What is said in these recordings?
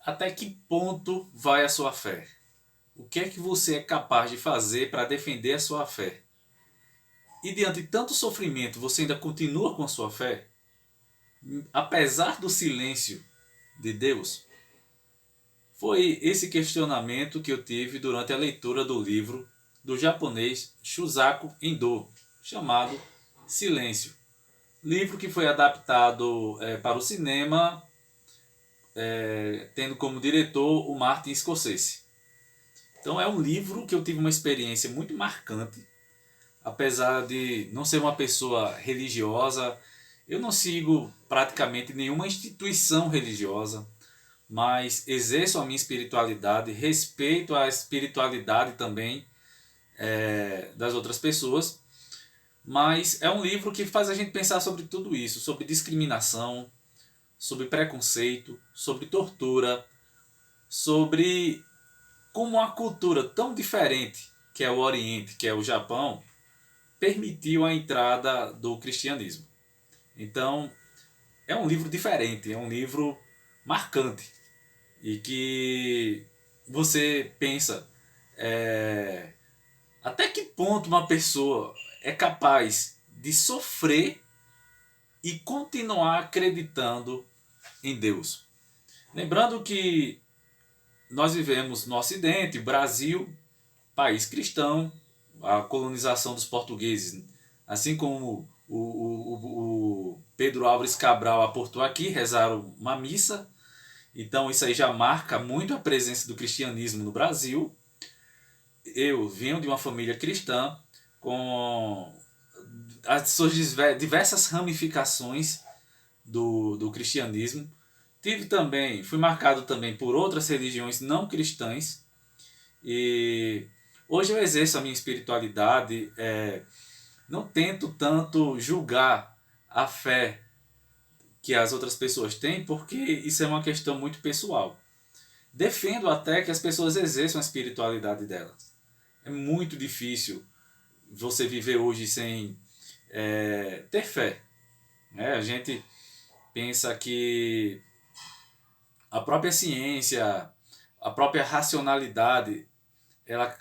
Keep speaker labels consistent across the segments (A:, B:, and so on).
A: Até que ponto vai a sua fé? O que é que você é capaz de fazer para defender a sua fé? E diante de tanto sofrimento, você ainda continua com a sua fé? Apesar do silêncio de Deus? Foi esse questionamento que eu tive durante a leitura do livro do japonês Shusaku Endo, chamado Silêncio. Livro que foi adaptado para o cinema, tendo como diretor o Martin Scorsese. Então é um livro que eu tive uma experiência muito marcante, apesar de não ser uma pessoa religiosa. Eu não sigo praticamente nenhuma instituição religiosa, mas exerço a minha espiritualidade, respeito a espiritualidade também das outras pessoas. Mas é um livro que faz a gente pensar sobre tudo isso, sobre discriminação, sobre preconceito, sobre tortura, sobre como uma cultura tão diferente, que é o Oriente, que é o Japão, permitiu a entrada do cristianismo. Então, é um livro diferente, é um livro marcante e que você pensa até que ponto uma pessoa é capaz de sofrer e continuar acreditando em Deus. Lembrando que nós vivemos no Ocidente, Brasil, país cristão, a colonização dos portugueses, assim como o Pedro Álvares Cabral aportou aqui, rezaram uma missa. Então isso aí já marca muito a presença do cristianismo no Brasil. Eu venho de uma família cristã com as suas diversas ramificações do cristianismo. Fui marcado também por outras religiões não cristãs e hoje eu exerço a minha espiritualidade, não tento tanto julgar a fé que as outras pessoas têm, porque isso é uma questão muito pessoal. Defendo até que as pessoas exerçam a espiritualidade delas. É muito difícil você viver hoje sem ter fé. Né? A gente pensa que a própria ciência, a própria racionalidade, ela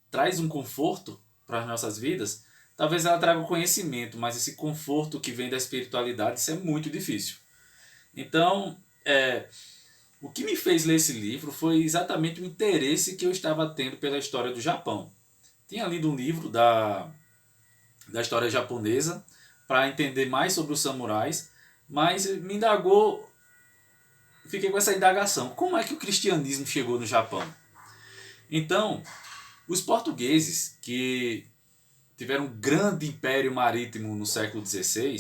A: traz um conforto para as nossas vidas. Talvez ela traga o conhecimento, mas esse conforto que vem da espiritualidade, isso é muito difícil. Então, o que me fez ler esse livro foi exatamente o interesse que eu estava tendo pela história do Japão. Tinha lido um livro da história japonesa para entender mais sobre os samurais, mas me indagou, fiquei com essa indagação, como é que o cristianismo chegou no Japão? Então, os portugueses, que tiveram um grande império marítimo no século XVI,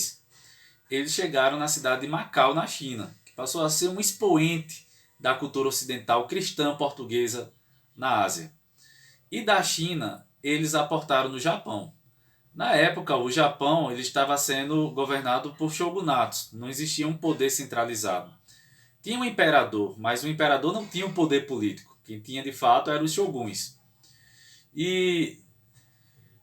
A: eles chegaram na cidade de Macau, na China, que passou a ser um expoente da cultura ocidental cristã portuguesa na Ásia. E da China, eles aportaram no Japão. Na época, o Japão ele estava sendo governado por shogunatos, não existia um poder centralizado. Tinha um imperador, mas o imperador não tinha um poder político. Quem tinha de fato eram os shoguns. E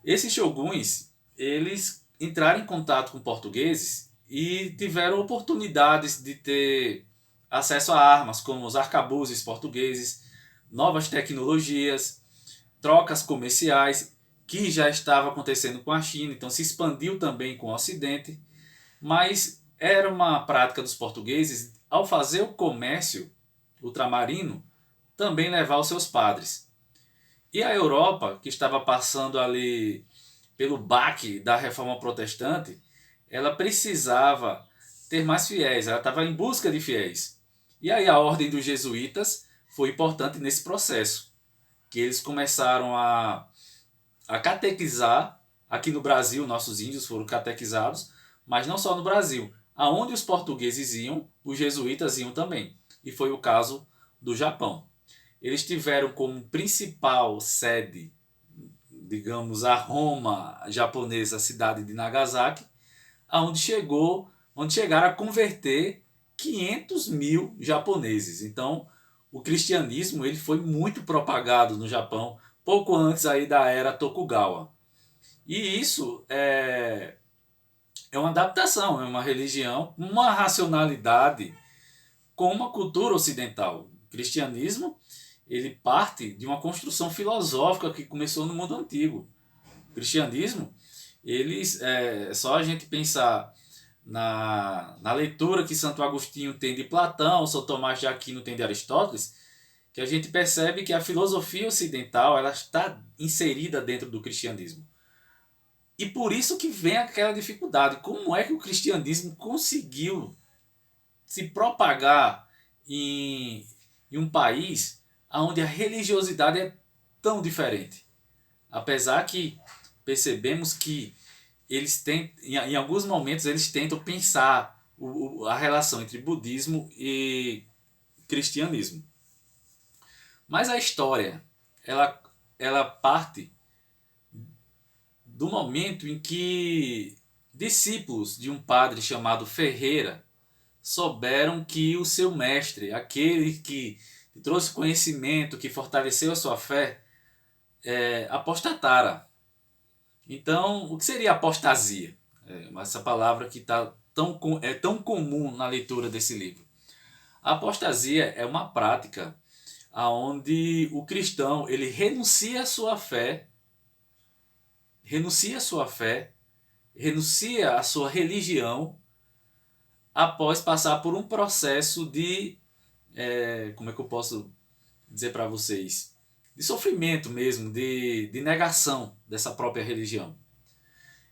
A: esses shoguns, eles entraram em contato com portugueses e tiveram oportunidades de ter acesso a armas, como os arcabuzes portugueses, novas tecnologias, trocas comerciais, que já estava acontecendo com a China, então se expandiu também com o Ocidente, mas era uma prática dos portugueses, ao fazer o comércio ultramarino, também levar os seus padres. E a Europa, que estava passando ali pelo baque da reforma protestante, ela precisava ter mais fiéis, ela estava em busca de fiéis. E aí a ordem dos jesuítas foi importante nesse processo, que eles começaram a catequizar. Aqui no Brasil, nossos índios foram catequizados, mas não só no Brasil. Aonde os portugueses iam, os jesuítas iam também. E foi o caso do Japão. Eles tiveram como principal sede, digamos, a Roma japonesa, a cidade de Nagasaki, onde chegaram a converter 500 mil japoneses. Então, o cristianismo ele foi muito propagado no Japão, pouco antes aí da era Tokugawa. E isso é uma adaptação, é uma religião, uma racionalidade com uma cultura ocidental. cristianismo ele parte de uma construção filosófica que começou no mundo antigo. O cristianismo, só a gente pensar na leitura que Santo Agostinho tem de Platão, São Tomás de Aquino tem de Aristóteles, que a gente percebe que a filosofia ocidental ela está inserida dentro do cristianismo. E por isso que vem aquela dificuldade. Como é que o cristianismo conseguiu se propagar em um país onde a religiosidade é tão diferente? Apesar que percebemos que eles têm, em alguns momentos eles tentam pensar a relação entre budismo e cristianismo. Mas a história, ela parte do momento em que discípulos de um padre chamado Ferreira souberam que o seu mestre, aquele que trouxe conhecimento, que fortaleceu a sua fé, apostatara. Então, o que seria apostasia? Essa palavra que é tão comum na leitura desse livro. A apostasia é uma prática onde o cristão ele renuncia à sua fé, renuncia à sua religião após passar por um processo de, como é que eu posso dizer para vocês, de sofrimento mesmo, de negação dessa própria religião.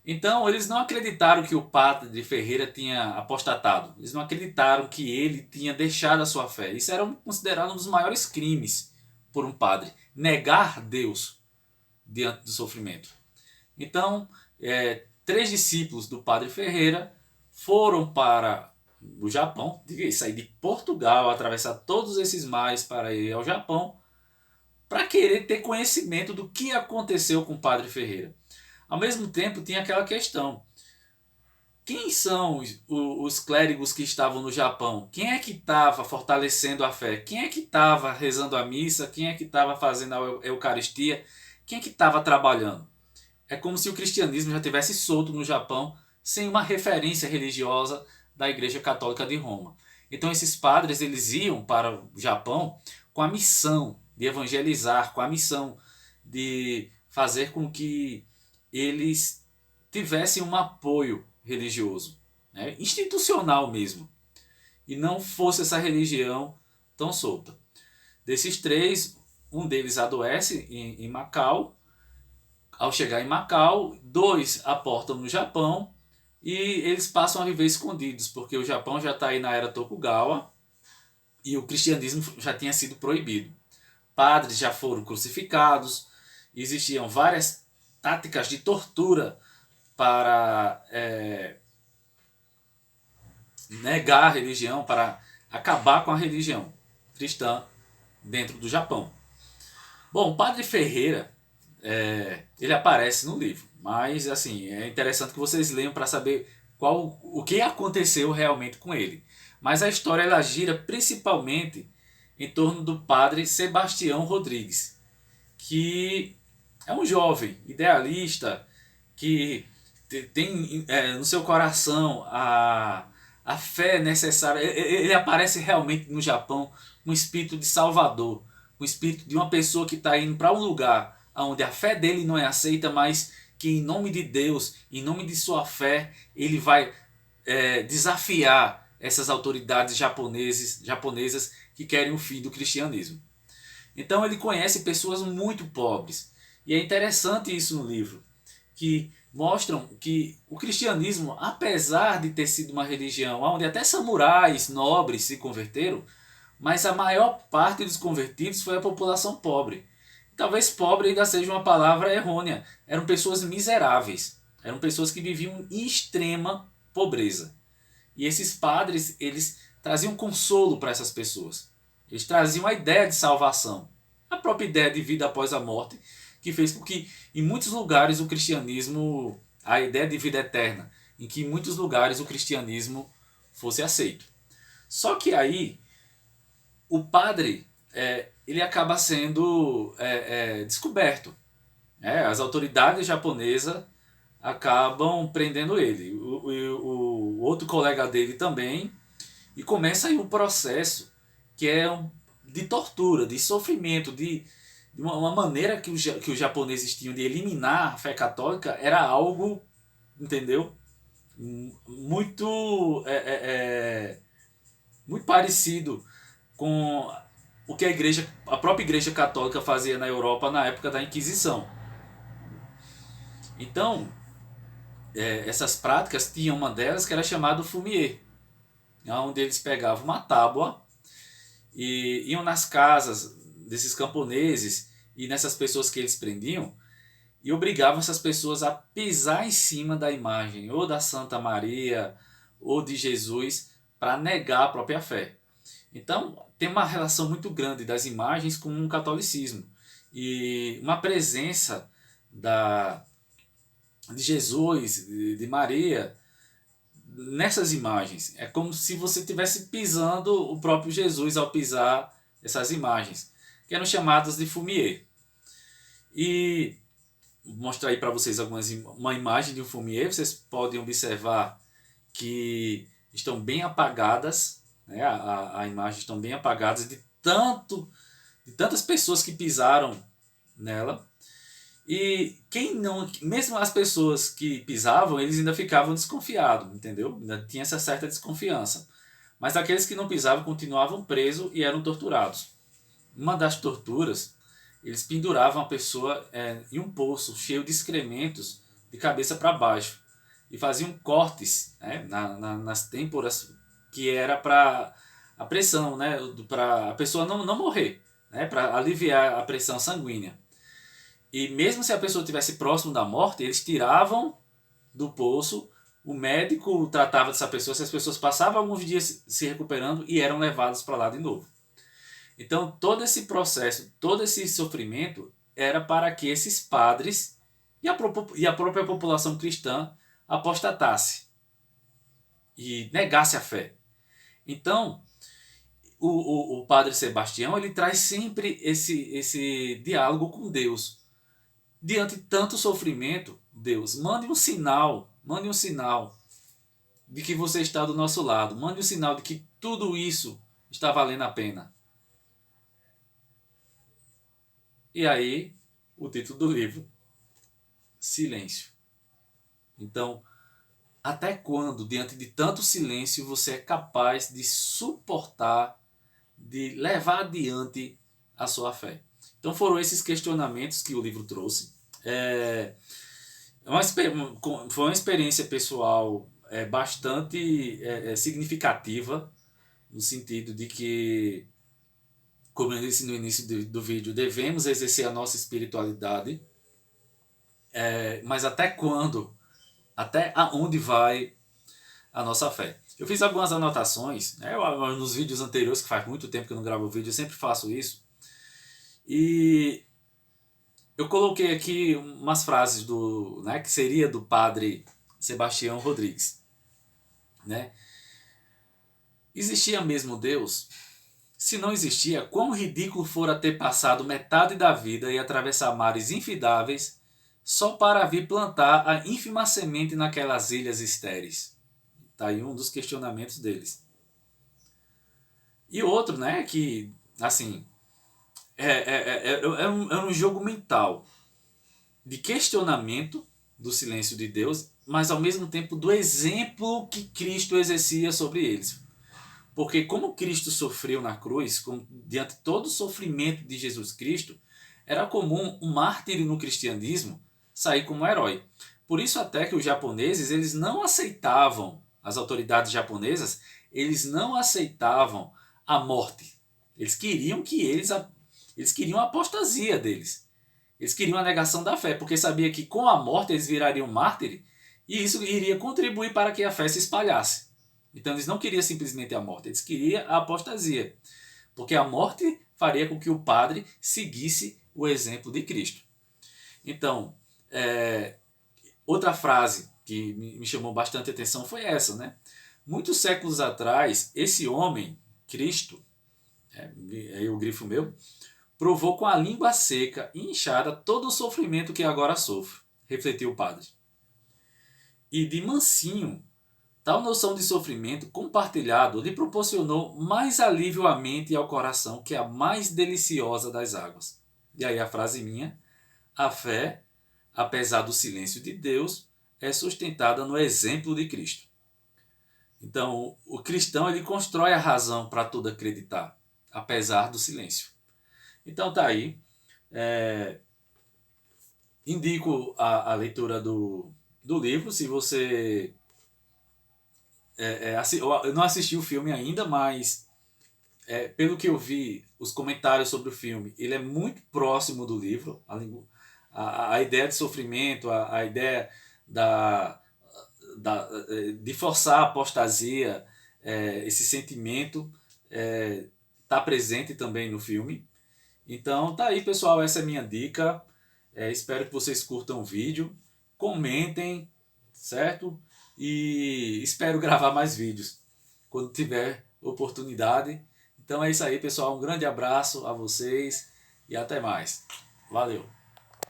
A: Então, eles não acreditaram que o padre Ferreira tinha apostatado. Eles não acreditaram que ele tinha deixado a sua fé. Isso era considerado um dos maiores crimes por um padre. Negar Deus diante do sofrimento. Então, 3 discípulos do padre Ferreira foram para o Japão, sair de Portugal, atravessar todos esses mares para ir ao Japão, para querer ter conhecimento do que aconteceu com o padre Ferreira. Ao mesmo tempo, tinha aquela questão. Quem são os clérigos que estavam no Japão? Quem é que estava fortalecendo a fé? Quem é que estava rezando a missa? Quem é que estava fazendo a Eucaristia? Quem é que estava trabalhando? É como se o cristianismo já tivesse solto no Japão, sem uma referência religiosa da Igreja Católica de Roma. Então esses padres eles iam para o Japão com a missão de evangelizar, com a missão de fazer com que eles tivessem um apoio religioso, né? Institucional mesmo, e não fosse essa religião tão solta. Desses 3, um deles adoece em Macau. Ao chegar em Macau, 2 aportam no Japão e eles passam a viver escondidos, porque o Japão já está aí na era Tokugawa e o cristianismo já tinha sido proibido. Padres já foram crucificados, existiam várias táticas de tortura para negar a religião, para acabar com a religião cristã dentro do Japão. Bom, o padre Ferreira, ele aparece no livro, mas assim, é interessante que vocês leiam para saber o que aconteceu realmente com ele. Mas a história ela gira principalmente em torno do padre Sebastião Rodrigues, que é um jovem idealista que tem no seu coração a fé necessária. Ele aparece realmente no Japão um espírito de salvador, um espírito de uma pessoa que está indo para um lugar onde a fé dele não é aceita, mas que em nome de Deus, em nome de sua fé, ele vai desafiar essas autoridades japonesas que querem o fim do cristianismo. Então ele conhece pessoas muito pobres. E é interessante isso no livro, que mostram que o cristianismo, apesar de ter sido uma religião onde até samurais nobres se converteram, mas a maior parte dos convertidos foi a população pobre. Talvez pobre ainda seja uma palavra errônea. Eram pessoas miseráveis. Eram pessoas que viviam em extrema pobreza. E esses padres, eles traziam consolo para essas pessoas. Eles traziam a ideia de salvação. A própria ideia de vida após a morte, que fez com que em muitos lugares o cristianismo, a ideia de vida eterna, em que em muitos lugares o cristianismo fosse aceito. Só que aí o padre ele acaba sendo descoberto. As autoridades japonesas acabam prendendo ele. O outro colega dele também. E começa aí um processo que é de tortura, de sofrimento, de uma maneira que os japoneses tinham de eliminar a fé católica era algo, entendeu? Muito, muito parecido com o que a própria igreja católica fazia na Europa na época da Inquisição. Então, essas práticas, tinha uma delas que era chamada fumier, onde eles pegavam uma tábua e iam nas casas desses camponeses e nessas pessoas que eles prendiam e obrigavam essas pessoas a pisar em cima da imagem ou da Santa Maria ou de Jesus para negar a própria fé. Então tem uma relação muito grande das imagens com o catolicismo e uma presença de Jesus, de Maria nessas imagens. É como se você estivesse pisando o próprio Jesus ao pisar essas imagens, que eram chamadas de fumier. E vou mostrar aí para vocês uma imagem de um fumier. Vocês podem observar que estão bem apagadas, né? A imagem estão bem apagadas de tantas pessoas que pisaram nela. E quem não, mesmo as pessoas que pisavam, eles ainda ficavam desconfiados, entendeu? Ainda tinha essa certa desconfiança. Mas aqueles que não pisavam continuavam presos e eram torturados. Uma das torturas, eles penduravam a pessoa em um poço cheio de excrementos de cabeça para baixo e faziam cortes, né, nas têmporas, que era para a pressão, né, para a pessoa não morrer, né, para aliviar a pressão sanguínea. E mesmo se a pessoa estivesse próximo da morte, eles tiravam do poço, o médico tratava dessa pessoa, se as pessoas passavam alguns dias se recuperando e eram levadas para lá de novo. Então todo esse processo, todo esse sofrimento era para que esses padres e a própria população cristã apostatasse e negasse a fé. Então o padre Sebastião, ele traz sempre esse diálogo com Deus. Diante de tanto sofrimento, Deus, mande um sinal de que você está do nosso lado, mande um sinal de que tudo isso está valendo a pena. E aí, o título do livro, Silêncio. Então, até quando, diante de tanto silêncio, você é capaz de suportar, de levar adiante a sua fé? Então foram esses questionamentos que o livro trouxe. Foi uma experiência pessoal bastante significativa, no sentido de que, como eu disse no início do vídeo, devemos exercer a nossa espiritualidade, mas até quando? Até aonde vai a nossa fé? Eu fiz algumas anotações, nos vídeos anteriores, que faz muito tempo que eu não gravo vídeo, eu sempre faço isso. E eu coloquei aqui umas frases que seria do padre Sebastião Rodrigues. Né? Existia mesmo Deus? Se não existia, quão ridículo fora ter passado metade da vida e atravessar mares infindáveis só para vir plantar a ínfima semente naquelas ilhas estéreis. Está aí um dos questionamentos deles. E outro, né, que, assim, é um jogo mental de questionamento do silêncio de Deus, mas ao mesmo tempo do exemplo que Cristo exercia sobre eles. Porque como Cristo sofreu na cruz, diante de todo o sofrimento de Jesus Cristo, era comum um mártir no cristianismo sair como herói. Por isso até que os japoneses, eles não aceitavam, as autoridades japonesas, eles não aceitavam a morte. Eles queriam a apostasia deles. Eles queriam a negação da fé, porque sabia que com a morte eles virariam mártires e isso iria contribuir para que a fé se espalhasse. Então eles não queriam simplesmente a morte, eles queriam a apostasia, porque a morte faria com que o padre seguisse o exemplo de Cristo. Então, outra frase que me chamou bastante atenção foi essa, né? Muitos séculos atrás, esse homem, Cristo, aí o grifo meu, provou com a língua seca e inchada todo o sofrimento que agora sofro, refletiu o padre. E de mansinho Tal noção de sofrimento compartilhado lhe proporcionou mais alívio à mente e ao coração que a mais deliciosa das águas. E aí a frase minha: a fé, apesar do silêncio de Deus, é sustentada no exemplo de Cristo. Então, o cristão ele constrói a razão para tudo acreditar, apesar do silêncio. Então tá aí. Indico a leitura do livro. Se você eu não assisti o filme ainda, mas pelo que eu vi, os comentários sobre o filme, ele é muito próximo do livro. A ideia de sofrimento, a ideia de forçar a apostasia, esse sentimento está presente também no filme. Então tá aí, pessoal, essa é a minha dica. Espero que vocês curtam o vídeo, comentem, certo? E espero gravar mais vídeos quando tiver oportunidade. Então é isso aí, pessoal. Um grande abraço a vocês e até mais. Valeu!